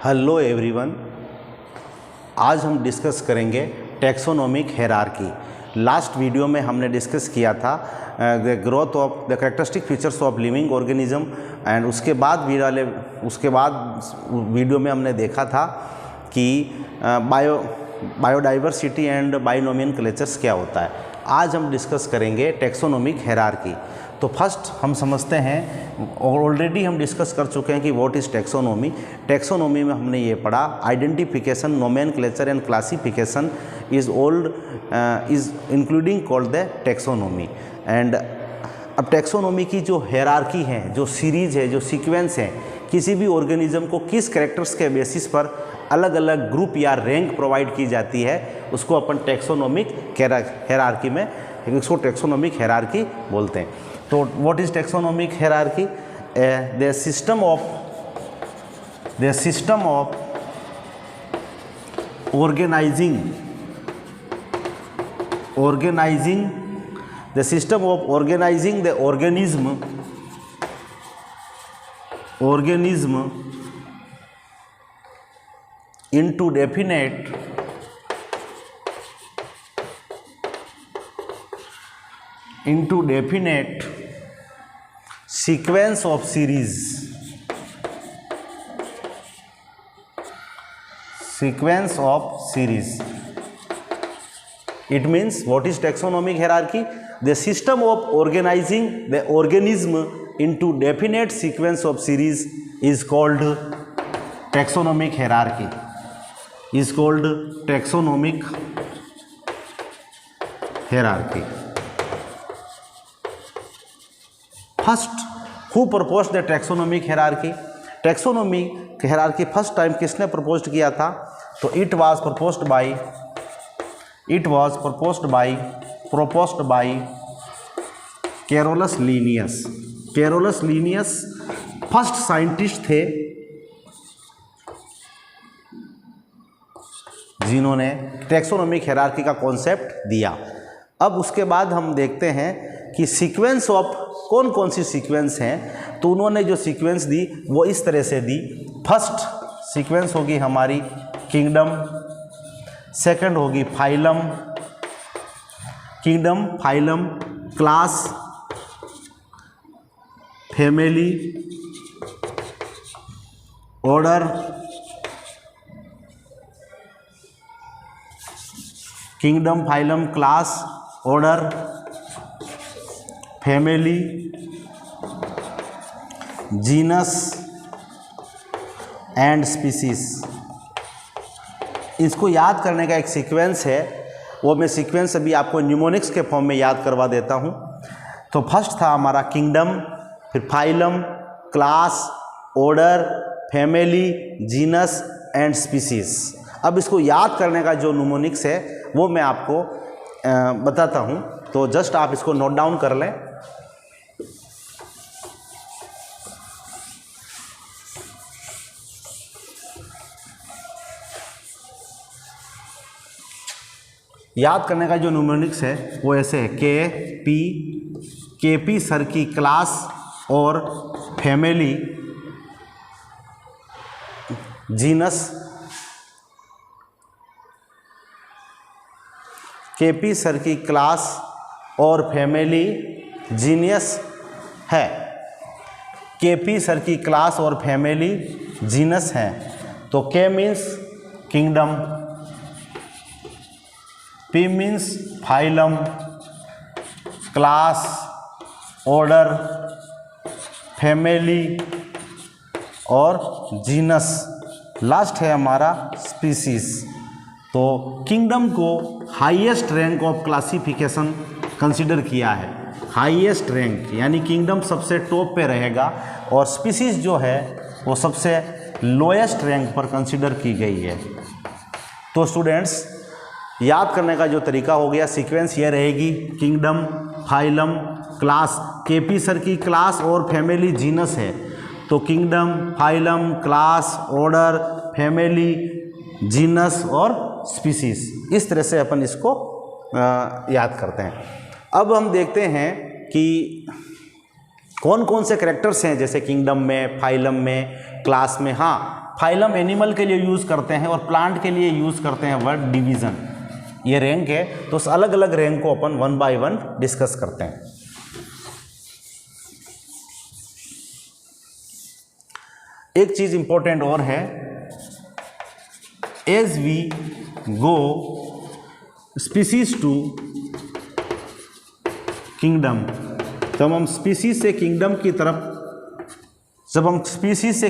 Hello everyone, आज हम discuss करेंगे टैक्सोनॉमिक हायरार्की। लास्ट वीडियो में हमने डिस्कस किया था the growth of the characteristic features of living organism and उसके बाद वीडियो में हमने देखा था कि बायोडाइवर्सिटी एंड बाइनोमेनक्लेचर्स क्या होता है। आज हम डिस्कस करेंगे टैक्सोनॉमिक हायरार्की। तो फर्स्ट हम समझते हैं, और ऑलरेडी हम डिस्कस कर चुके हैं कि व्हाट इज़ टैक्सोनॉमी। टैक्सोनॉमी में हमने ये पढ़ा, identification, nomenclature and classification is including called the taxonomy. And अब टैक्सोनॉमी की जो हायरार्की है, जो सीरीज है, जो सीक्वेंस है, किसी भी ऑर्गेनिज्म को किस कैरेक्टर्स के बेसिस पर अलग अलग ग्रुप या रैंक प्रोवाइड की जाती है, उसको अपन टैक्सोनॉमिक हायरार्की में, इसको टैक्सोनॉमिक हायरार्की बोलते हैं। तो what is taxonomic hierarchy? The system of organizing the organism into definite sequence of series. It means what is taxonomic hierarchy? The system of organizing the organism into definite sequence of series is called taxonomic hierarchy. First, who proposed the taxonomic hierarchy? Taxonomic hierarchy first time किसने proposed किया था? तो it was proposed by Carolus Linnaeus. Carolus Linnaeus first scientist थे जिन्होंने taxonomic hierarchy का concept दिया। अब उसके बाद हम देखते हैं कि सीक्वेंस ऑफ कौन सी सीक्वेंस हैं। तो उन्होंने जो सीक्वेंस दी वो इस तरह से दी। फर्स्ट सीक्वेंस होगी हमारी किंगडम, सेकंड होगी phylum, class, family, order, kingdom, phylum, class, order, family, genus and species. इसको याद करने का एक सीक्वेंस है, वो मैं सीक्वेंस अभी आपको न्यूमोनिक्स के फॉर्म में याद करवा देता हूँ। तो फर्स्ट था हमारा किंगडम, फिर phylum, class, order, family, genus and species. अब इसको याद करने का जो न्यूमोनिक्स है वो मैं आपको बताता हूँ, तो जस्ट आप इसको नोट डाउन कर लें। याद करने का जो न्यूमोनिक्स है वो ऐसे है, के पी सर की क्लास और फैमिली, जीनस, केपी सर की क्लास और फैमिली जीनियस है। केपी सर की क्लास और फैमिली जीनस है। तो के means kingdom, P means phylum, class, order, family और जीनस, लास्ट है हमारा स्पीसीज। तो किंगडम को highest rank of classification consider किया है। हाईएस्ट रैंक यानी किंगडम सबसे टॉप पे रहेगा और स्पीसीज जो है वो सबसे लोएस्ट रैंक पर कंसीडर की गई है। तो स्टूडेंट्स, याद करने का जो तरीका हो गया, सीक्वेंस ये रहेगी, kingdom, phylum, class, KP sir की क्लास और फैमिली जीनस है। तो kingdom, phylum, class, order, family, genus और स्पीसीज, इस तरह से अपन इसको याद करते हैं। अब हम देखते हैं कि कौन कौन से कैरेक्टर्स हैं, जैसे किंगडम में, फाइलम में, क्लास में। हाँ, फाइलम एनिमल के लिए यूज़ करते हैं और प्लांट के लिए यूज़ करते हैं वर्ड डिवीज़न। ये रैंक है, तो उस अलग अलग रैंक को अपन 1 बाय 1 डिस्कस करते हैं। एक चीज़ इंपॉर्टेंट और है, as we go species to kingdom, जब हम स्पीसीज से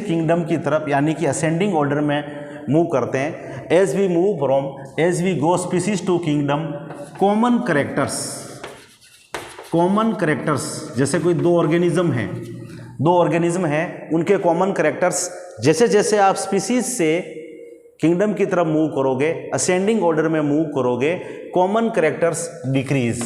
किंगडम की तरफ यानी कि असेंडिंग ऑर्डर में मूव करते हैं, as we go species to kingdom, common characters जैसे कोई दो ऑर्गेनिज्म हैं, उनके कॉमन करेक्टर्स जैसे जैसे आप स्पीसीज से किंगडम की तरफ मूव करोगे, असेंडिंग ऑर्डर में मूव करोगे, कॉमन करेक्टर्स डिक्रीज।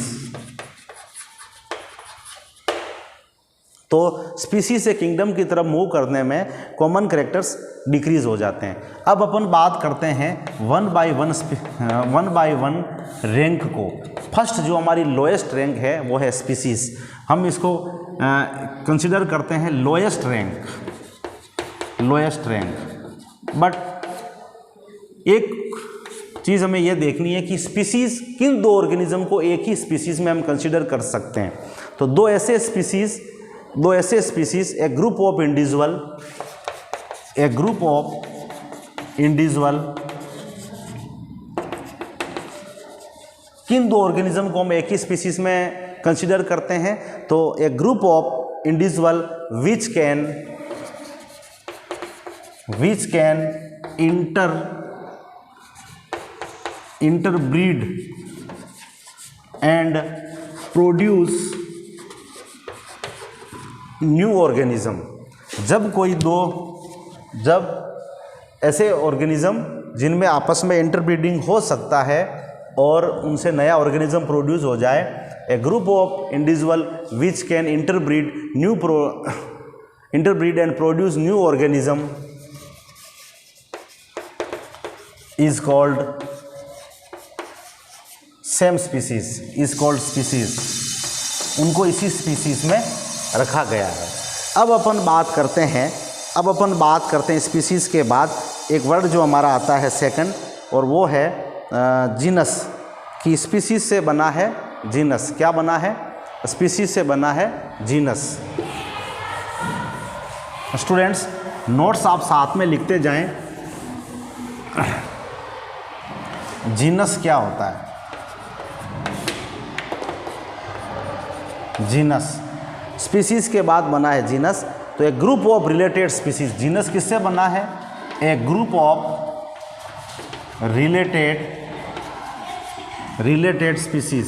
तो स्पीसीज से किंगडम की तरफ मूव करने में कॉमन करेक्टर्स डिक्रीज हो जाते हैं। अब अपन बात करते हैं 1 बाय 1 रैंक को। फर्स्ट जो हमारी लोएस्ट रैंक है वो है स्पीसीज, हम इसको कंसिडर करते हैं लोएस्ट रैंक। बट एक चीज़ हमें यह देखनी है कि स्पीसीज किन दो ऑर्गेनिज्म को एक ही स्पीसीज में हम कंसिडर कर सकते हैं। तो दो ऐसे species, A group of individual, किन दो ऑर्गेनिज्म को हम एक ही स्पीसीज में कंसिडर करते हैं? तो a group of individual which can interbreed and produce new organism. जब ऐसे ऑर्गेनिज्म जिनमें आपस में इंटरब्रीडिंग हो सकता है और उनसे नया ऑर्गेनिज्म प्रोड्यूस हो जाए, a group of individual which can interbreed and produce new organism is called species. उनको इसी स्पीसीज में रखा गया है। अब अपन बात करते हैं स्पीसीज के बाद एक वर्ड जो हमारा आता है सेकंड, और वो है जीनस, कि स्पीसीज से बना है जीनस। क्या बना है? स्पीसीज से बना है जीनस। स्टूडेंट्स नोट्स आप साथ में लिखते जाएं। जीनस क्या होता है? जीनस, स्पीसीज के बाद बना है जीनस। तो एक group of related species. Genus किससे बना है? A group of related species.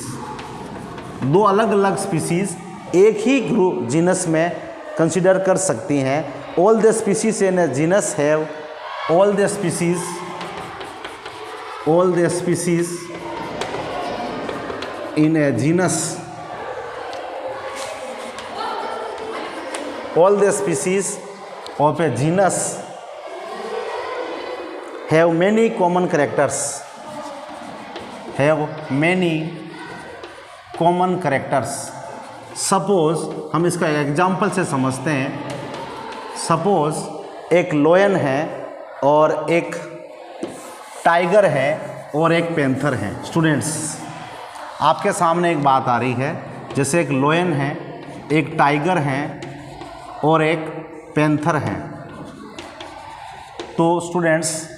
दो अलग अलग स्पीसीज एक ही ग्रुप जीनस में कंसिडर कर सकती हैं। All the species in A genus have all the species in a genus, all the species of a genus have many common characters, suppose हम इसका एग्जाम्पल से समझते हैं। सपोज एक लोयन है और एक टाइगर है और एक पैंथर है। स्टूडेंट्स आपके सामने एक बात आ रही है, जैसे एक लोयन है, एक टाइगर है और एक पैंथर है। तो स्टूडेंट्स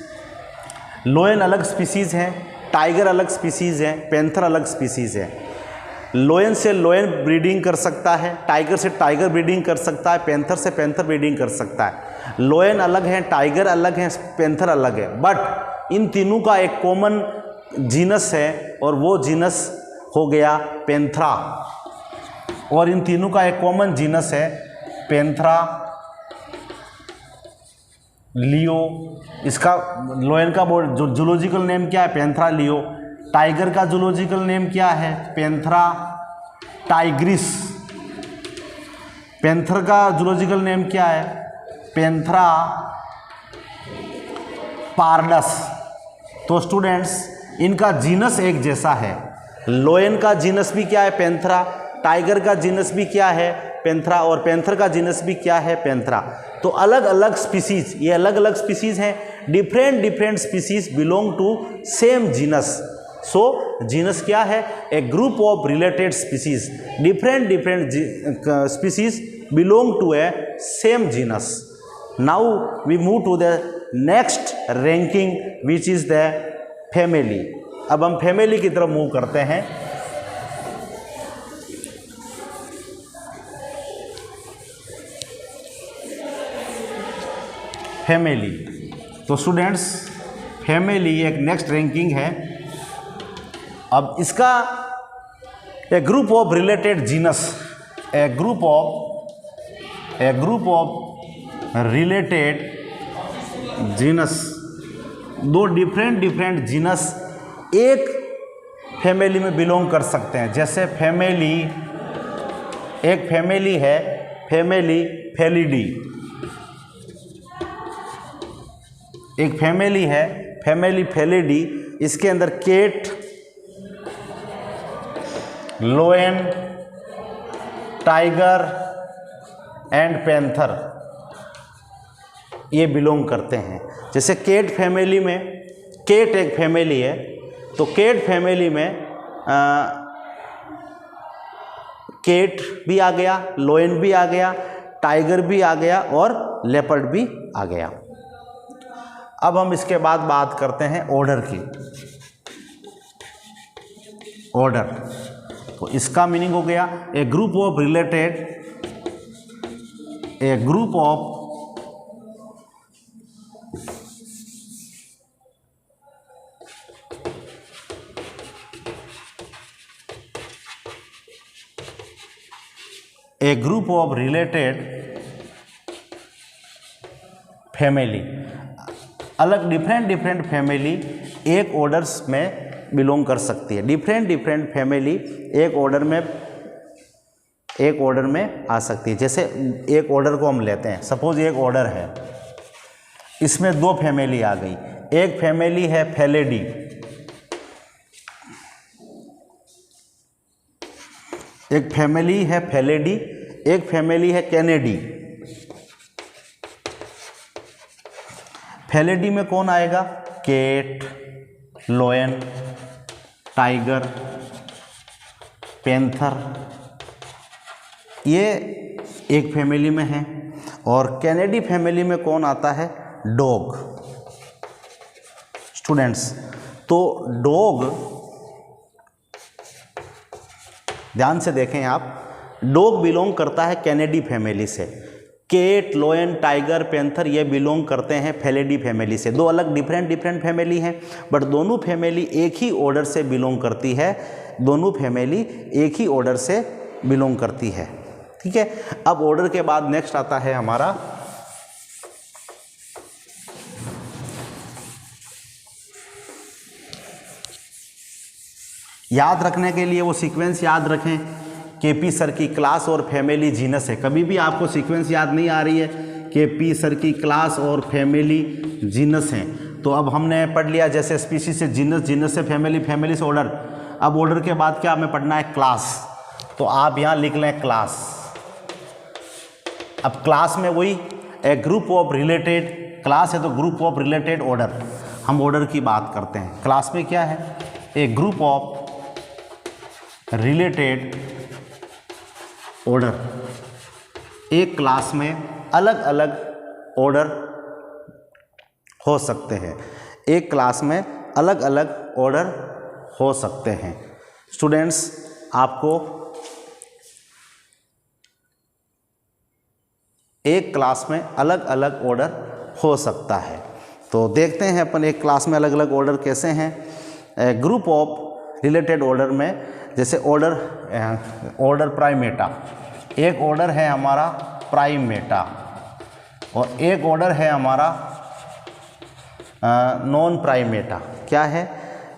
लोयन अलग स्पीसीज़ है, टाइगर अलग स्पीसीज़ है, पैंथर अलग स्पीसीज़ है। लोयन से लोयन ब्रीडिंग कर सकता है, टाइगर से टाइगर ब्रीडिंग कर सकता है, पैंथर से पैंथर ब्रीडिंग कर सकता है। लोयन अलग है, टाइगर अलग है, पैंथर अलग है, बट इन तीनों का एक कॉमन जीनस है और वो जीनस हो गया पैंथरा। और इन तीनों का एक कॉमन जीनस है पैंथरा लियो। इसका लोयन का जो जूलॉजिकल नेम क्या है? पैंथरा लियो। टाइगर का जूलॉजिकल नेम क्या है? Panthera Tigris. पैंथर का जूलॉजिकल नेम क्या है? Panthera pardus. तो स्टूडेंट्स इनका जीनस एक जैसा है। लोयन का जीनस भी क्या है? पैंथरा। टाइगर का जीनस भी क्या है? पैंथरा, और पैंथर का जीनस भी क्या है, पैंथरा। तो अलग अलग स्पीसीज, ये अलग अलग स्पीसीज हैं, different different species belong to same genus. So genus क्या है, a group of related species, different different species belong to a same genus. Now we move to the next ranking which is the family. अब हम family की तरफ move करते हैं। Family, तो students family एक नेक्स्ट रैंकिंग है। अब इसका a group of related genus, a group of related genus, दो डिफरेंट डिफरेंट जीनस एक फैमिली में बिलोंग कर सकते हैं। जैसे फैमिली, एक फैमिली है फैमिली फेलिडी, एक फैमिली है फैमिली फेलिडी, इसके अंदर cat, lion, tiger and panther ये बिलोंग करते हैं। जैसे केट फैमिली में, केट एक फैमिली है, तो केट फैमिली में केट भी आ गया, लोयन भी आ गया, टाइगर भी आ गया और लेपर्ड भी आ गया। अब हम इसके बाद बात करते हैं ऑर्डर की। ऑर्डर, तो इसका मीनिंग हो गया a group of related, a group of a group of related family, अलग डिफरेंट डिफरेंट फैमिली एक ऑर्डर्स में बिलोंग कर सकती है। डिफरेंट डिफरेंट फैमिली एक ऑर्डर में आ सकती है। जैसे एक ऑर्डर को हम लेते हैं, सपोज एक ऑर्डर है, इसमें दो फैमिली आ गई। एक फैमिली है फेलिडी, एक फैमिली है फेलिडी, एक फैमिली है कैनेडी। फेलिडी में कौन आएगा, केट, लोयन, टाइगर, पैंथर, ये एक फैमिली में है। और कैनेडी फैमिली में कौन आता है, डॉग। स्टूडेंट्स, तो डॉग, ध्यान से देखें आप, डॉग बिलोंग करता है कैनेडी फैमिली से। केट, लोयन, टाइगर, पैंथर ये बिलोंग करते हैं फेलिडी फैमिली से। दो अलग डिफरेंट डिफरेंट फैमिली हैं, बट दोनों फैमिली एक ही ऑर्डर से बिलोंग करती है। दोनों फैमिली एक ही ऑर्डर से बिलोंग करती है। ठीक है, अब ऑर्डर के बाद नेक्स्ट आता है हमारा याद रखने के लिए वो सीक्वेंस याद रखें। केपी सर की क्लास और फैमिली जीनस है। कभी भी आपको सीक्वेंस याद नहीं आ रही है, केपी सर की क्लास और फैमिली जीनस हैं, तो अब हमने पढ़ लिया जैसे स्पीशीज से जीनस, जीनस से फैमिली, फैमिली से ऑर्डर। अब ऑर्डर के बाद क्या हमें पढ़ना है, क्लास। तो आप यहाँ लिख लें क्लास। अब क्लास में वही a group of related, class है तो ग्रुप ऑफ रिलेटेड ऑर्डर। हम ऑर्डर की बात करते हैं। क्लास में क्या है, a group of related order. एक क्लास में अलग अलग ऑर्डर हो सकते हैं। एक क्लास में अलग अलग ऑर्डर हो सकते हैं। स्टूडेंट्स, आपको एक क्लास में अलग अलग ऑर्डर हो सकता है। तो देखते हैं अपन एक क्लास में अलग अलग ऑर्डर कैसे हैं। ग्रुप ऑफ रिलेटेड ऑर्डर में जैसे ऑर्डर प्राइमेटा, एक ऑर्डर है हमारा प्राइमेटा और एक ऑर्डर है हमारा नॉन प्राइमेटा। क्या है,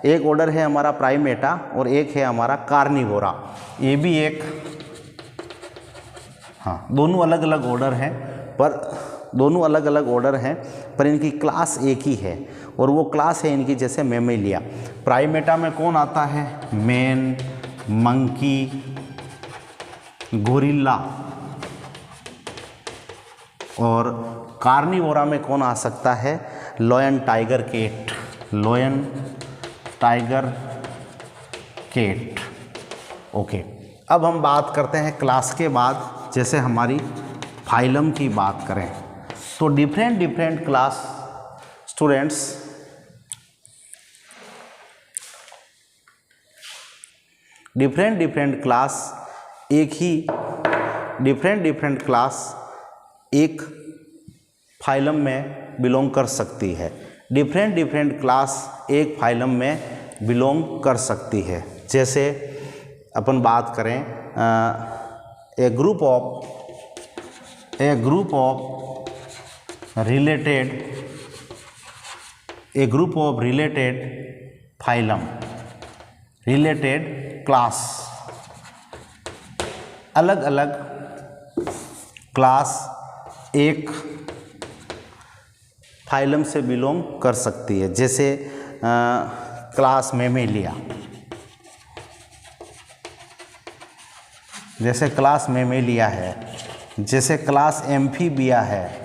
एक ऑर्डर है हमारा प्राइमेटा और एक है हमारा कार्निवोरा। ये भी एक, हाँ, दोनों अलग अलग ऑर्डर हैं, पर दोनों अलग अलग ऑर्डर हैं पर इनकी क्लास एक ही है और वो क्लास है इनकी जैसे मैमेलिया। प्राइमेटा में कौन आता है, मैन, मंकी, गोरिल्ला, और कार्निवोरा में कौन आ सकता है? Lion tiger cat, lion tiger cat. Okay, अब हम बात करते हैं क्लास के बाद, जैसे हमारी फाइलम की बात करें तो different class students, different class different class एक फाइलम में बिलोंग कर सकती है। डिफरेंट क्लास एक फाइलम में बिलोंग कर सकती है। जैसे अपन बात करें a group of related phylum, related class, अलग अलग क्लास एक फाइलम से बिलोंग कर सकती है। जैसे क्लास मेमेलिया, जैसे क्लास मेमेलिया है, जैसे क्लास एम्फीबिया है,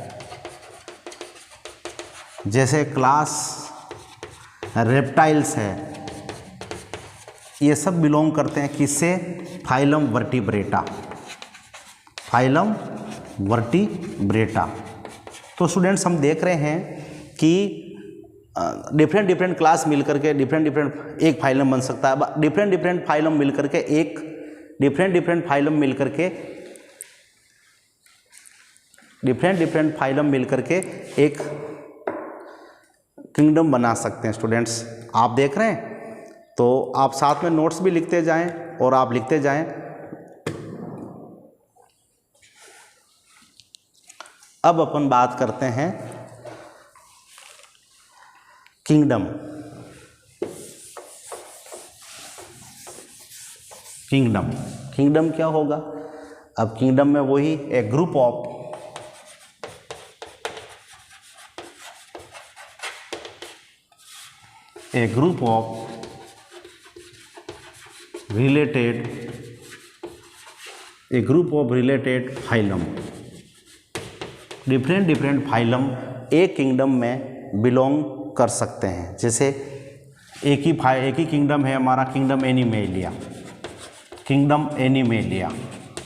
जैसे क्लास रेप्टाइल्स है। ये सब बिलोंग करते हैं किससे? Phylum vertebrata, phylum vertebrata. तो स्टूडेंट्स हम देख रहे हैं कि डिफरेंट क्लास मिलकर के डिफरेंट एक फाइलम बन सकता है। डिफरेंट फाइलम मिलकर के एक डिफरेंट फाइलम मिलकर के एक किंगडम बना सकते हैं। स्टूडेंट्स आप देख रहे हैं, तो आप साथ में नोट्स भी लिखते जाएं और आप लिखते जाएं। अब अपन बात करते हैं किंगडम। किंगडम क्या होगा? अब किंगडम में वही a group of related phylum. Different phylum एक किंगडम में बिलोंग कर सकते हैं। जैसे एक ही किंगडम है हमारा, किंगडम एनिमेलिया।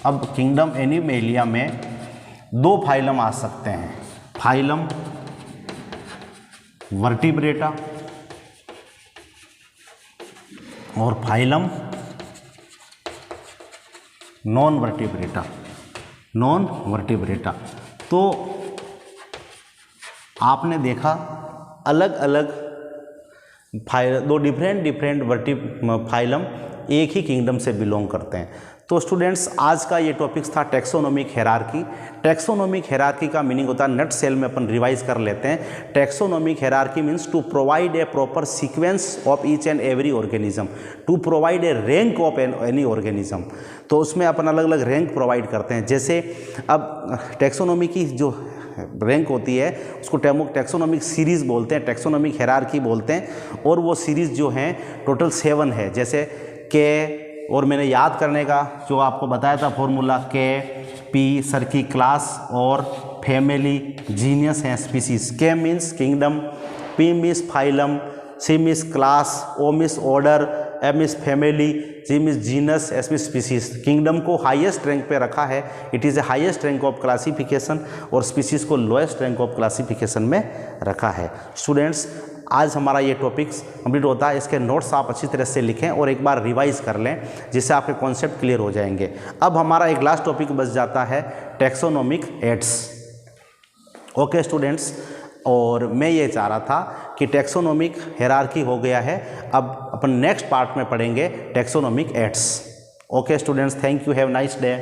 अब किंगडम एनिमेलिया में दो फाइलम आ सकते हैं, फाइलम वर्टिब्रेटा और फाइलम नॉन वर्टिब्रेटा। तो आपने देखा अलग अलग दो डिफरेंट फाइलम एक ही किंगडम से बिलोंग करते हैं। तो स्टूडेंट्स आज का ये टॉपिक्स था टैक्सोनॉमिक हायरार्की। टैक्सोनॉमिक हायरार्की का मीनिंग होता है, नट सेल में अपन रिवाइज कर लेते हैं। Taxonomic hierarchy means to provide a proper sequence of each and every organism, to provide a rank of any organism. तो उसमें अपन अलग अलग रैंक प्रोवाइड करते हैं। जैसे अब टैक्सोनॉमी की जो रैंक होती है उसको टैक्सोनॉमिक सीरीज़ बोलते हैं, टैक्सोनॉमिक हायरार्की बोलते हैं। और वो सीरीज़ जो हैं टोटल 7 है। जैसे के, और मैंने याद करने का जो आपको बताया था फॉर्मूला, के पी सर की क्लास और फैमिली, जीनियस हैं species. K means kingdom, P means phylum, C means class, O means order, M means family, G means genus, S means species. Kingdom को हाईएस्ट रैंक पे रखा है, it is a highest rank of classification, और species को lowest rank of classification में रखा है। Students आज हमारा ये टॉपिक्स कंप्लीट होता है। इसके नोट्स आप अच्छी तरह से लिखें और एक बार रिवाइज कर लें, जिससे आपके कॉन्सेप्ट क्लियर हो जाएंगे। अब हमारा एक लास्ट टॉपिक बच जाता है टैक्सोनॉमिक एड्स। ओके स्टूडेंट्स, और मैं ये चाह रहा था कि टैक्सोनॉमिक हायरार्की हो गया है, अब अपन नेक्स्ट पार्ट में पढ़ेंगे taxonomic aids. Okay students, thank you, have nice day.